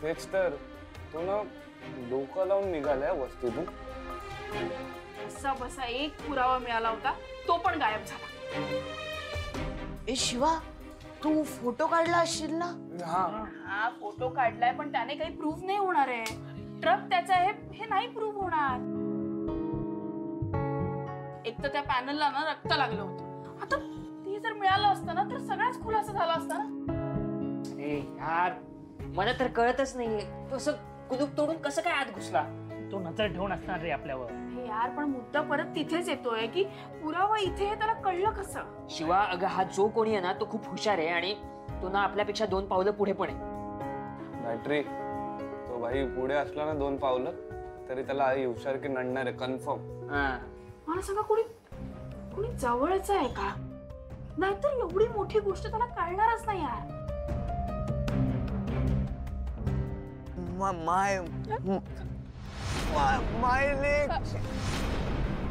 तेच तर, तो ना डोकं लावून निघालाय वस्तीतून. असा बसा एक पुरावा मिळाला होता, तो पण गायब झाला. ए शिवा, तू फोटो काढला असशील ना? हा फोटो काढलाय, पण त्याने काही प्रूफ नाही होणार आहे. ट्रक त्याचा आहे हे नाही प्रूफ होणार. एक तर त्या पॅनलला ना रक्त लागलं होतं. आता ते जर मिळालं असतं ना तर सगळ्याच खुलासा झाला असता ना. अरे यार, मला तर कळतच नाहीये तो असं कुलूप तोडून कसं काय आत घुसला. तो नजर ठेवून असणार रे आपल्यावर. हे यार, पण मुद्दा परत तिथेच येतोय की पुरावा इथे आहे, त्याला कळलं कसं? शिवा, अगं हा जो कोणी आहे ना तो खूप हुशार आहे आणि तो ना आपल्यापेक्षा 2 पावलं पुढे पण आहे. बॅटरी तो भाई पुढे असला ना 2 पावलं तरी त्याला आई हुशार की नडणार आहे कन्फर्म. मला सांगा, कोणी जवळच आहे का? नाहीतर एवढी मोठी गोष्ट त्याला कळणारच नाही यार.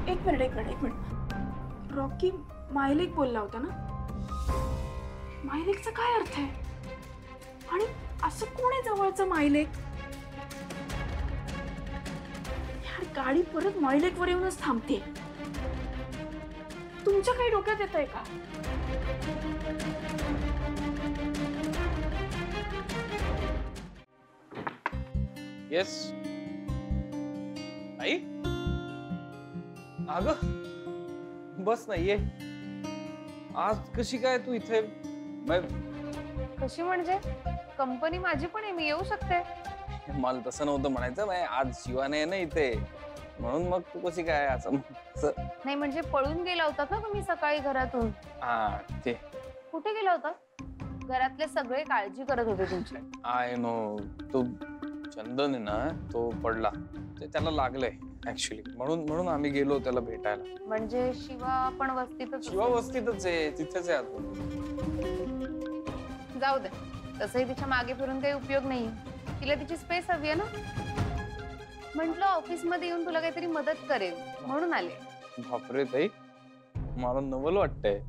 एक मिनिट. रॉकी मायलेक बोलला होता ना? मायलेकचा काय अर्थ आहे? आणि असं कोण आहे जवळचं मायलेक? यार, गाडी परत मायलेक वर येऊनच थांबते. तुमच्या काही डोक्यात येतंय का? येस आई, अगं बस ना, ये. आज कशी काय तू इथे? कशी म्हणजे? कंपनी माझी पण आहे, मी येऊ शकते. मला तसं नव्हतं म्हणायचं. आज शिवाने आहे ना इथे, म्हणून मग तू कशी काय असं? नाही म्हणजे पळून गेला होता का तुम्ही सकाळी घरातून? हा, ते कुठे गेला होता? घरातले सगळे काळजी करत होते तुमची. आय नो, तो चंदन आहे ना, तो पडला, ते त्याला लागलंय ऍक्च्युली, म्हणून आम्ही गेलो त्याला भेटायला. म्हणजे शिवा पण वस्तीतच? शिवा वस्तीतच आहे, तिथेच आहे आता. जाऊ दे, तसंही तिच्या मागे फिरून काही उपयोग नाही. तिला तिची स्पेस हवी आहे ना. म्हटलं ऑफिस मध्ये येऊन तुला काहीतरी मदत करेल म्हणून आले. बापरे ताई, मला नवल वाटतंय.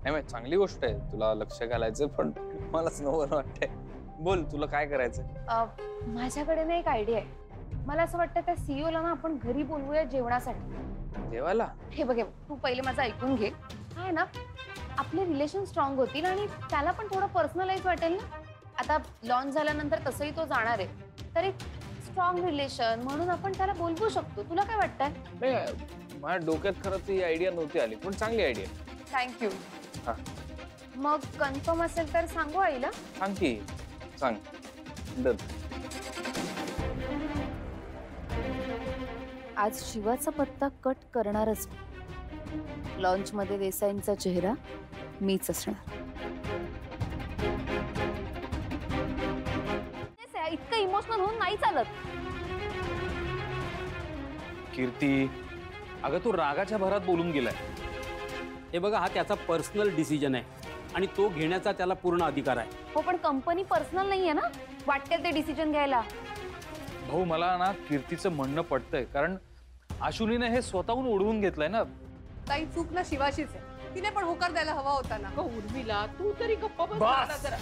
नाही, चांगली गोष्ट आहे तुला लक्ष घालायचं, पण मलाच नवल वाटतंय. बोल, तुला काय करायचंय? माझ्याकडे ना एक आयडिया आहे. मला असं वाटतं त्या सीईओ ला ना आपण घरी बोलवूया जेवणासाठी. जेवायला? हे बघ, तू पहिले माझं ऐकून घे. काय ना, आपले रिलेशन स्ट्रॉंग होतील आणि त्याला पण थोडं पर्सनलाइज वाटेल ना. आता लॉन्च झाल्यानंतर तसंही तो जाणार आहे, तर एक स्ट्रॉंग रिलेशन म्हणून आपण त्याला बोलवू शकतो. तुला काय वाटतंय? माझ्या डोक्यात खरंच ही आयडिया नव्हती आली, पण चांगली आयडिया. थँक्यू. मग कन्फर्म असेल तर सांगू आईला? सांग की, सांग. डन. आज शिवाचा पत्ता कट करणारच. लॉन्च मध्ये देसाईंचा चेहरा मीच असणार. इतकं इमोशनल होऊन नाही चालत. कीर्ती, अगं तू रागाच्या भरात बोलून गेलाय. हे बघा, हा त्याचा पर्सनल डिसिजन आहे आणि तो घेण्याचा त्याला पूर्ण अधिकार आहे. हो, पण कंपनी पर्सनल नाहीये ना, वाटेल ते डिसिजन घ्यायला. भाऊ, मला ना कीर्तीचं म्हणणं पटतंय, कारण आशुनीने हे स्वतःहून ओढवून घेतलंय ना. ताई, चूक ना शिवाशीच आहे. तिने पण होकार द्यायला हवा होता ना. उर्मिला, तू तरी गप्प बस जरा.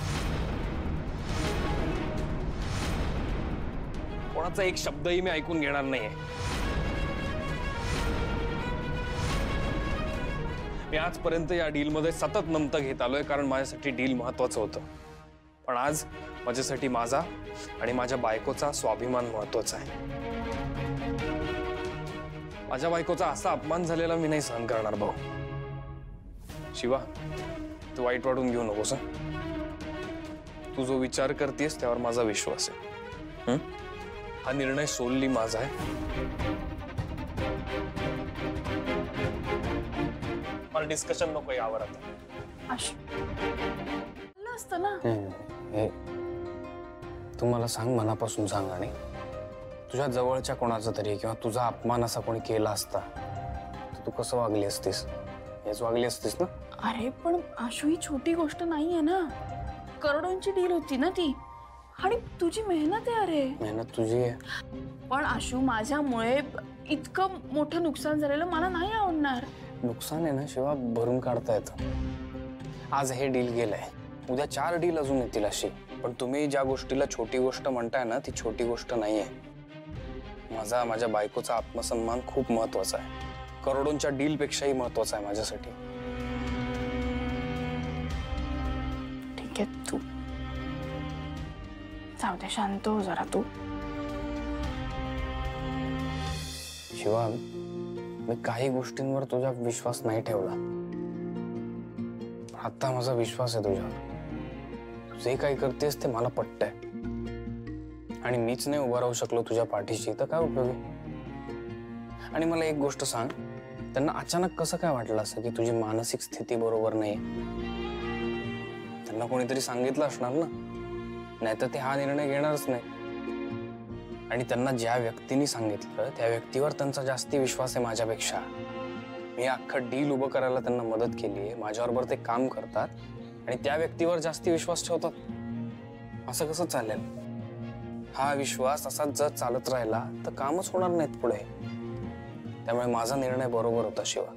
कोणाचा एक शब्दही मी ऐकून घेणार नाहीये. मी आजपर्यंत या डीलमध्ये सतत नमतं घेत आलोय, कारण माझ्यासाठी डील महत्वाचं होतं. पण आज माझ्यासाठी माझा आणि माझ्या बायकोचा स्वाभिमान महत्वाचा आहे. माझ्या बायकोचा असा अपमान झालेला मी नाही सहन करणार भाऊ. शिवा, तू वाईट वाटून घेऊ नकोस. तू जो विचार करतेस त्यावर माझा विश्वास आहे. हा निर्णय सोडली माझा आहे. मला डिस्कशन नको यावर आता. असतं ना. तू मला सांग, मनापासून सांग, आणि तुझ्या जवळच्या कोणाचा तरी किंवा तुझा अपमान असा कोणी केला असता तर तू कसं वागली असतीस? हेच वागली असतीस ना? अरे पण आशू, ही छोटी गोष्ट नाहीये ना. करोडोंची डील होती ना ती, आणि तुझी मेहनत आहे. अरे मेहनत तुझी आहे, पण आशू, माझ्यामुळे इतकं मोठं नुकसान झालेलं मला नाही आवडणार. नुकसान आहे ना शिवा, भरून काढता येतं. आज हे डील गेलंय, उद्या 4 डील अजून येतील अशी. पण तुम्ही ज्या गोष्टीला छोटी गोष्ट म्हणताय ना, ती छोटी गोष्ट नाहीये. माझ्या बायकोचा आत्मसन्मान खूप महत्वाचा आहे. करोडोंच्या डील पेक्षाही महत्वाचा आहे माझ्यासाठी. ठीक आहे, तू जाऊ दे, शांत हो जरा तू. शिवा, मी काही गोष्टींवर तुझा विश्वास नाही ठेवला. आता माझा विश्वास आहे तुझ्यावर. जे काही करतेस ते मला पटतंय. आणि मीच नाही उभा राहू शकलो तुझ्या पाठीशी तर काय उपयोगी. आणि मला एक गोष्ट सांग, त्यांना अचानक कसं काय वाटलं असं की तुझी मानसिक स्थिती बरोबर नाही? त्यांना कोणीतरी सांगितलं असणार ना, नाहीतर ते हा निर्णय घेणारच नाही. आणि त्यांना ज्या व्यक्तीने सांगितलं त्या व्यक्तीवर त्यांचा जास्ती विश्वास आहे माझ्यापेक्षा. मी अख्खं डील उभं करायला त्यांना मदत केली आहे, माझ्याबरोबर ते काम करतात आणि त्या व्यक्तीवर जास्ती विश्वास ठेवतात. असं कसं चालेल? हा विश्वास असाच जर चालत राहिला तर कामच होणार नाहीत पुढे. त्यामुळे माझा निर्णय बरोबर होता शिवा.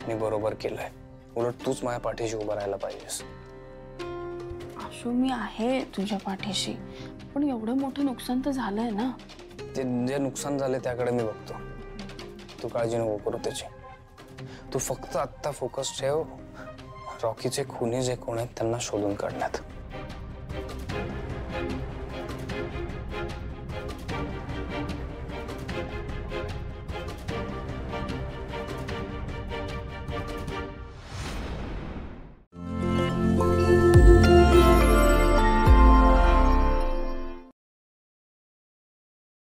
मी बरोबर केलंय. उलट तूच माझ्या पाठीशी उभं राहायला पाहिजेस. आशू, मी आहे तुझ्या पाठीशी, पण एवढं मोठं नुकसान तर झालंय ना. ते जे नुकसान झाले त्याकडे मी बघतो. तू काळजी नको करू त्याची. तू फक्त आत्ता फोकस ठेव रॉकीचे खुनी जे कोण आहेत त्यांना शोधून काढण्यात.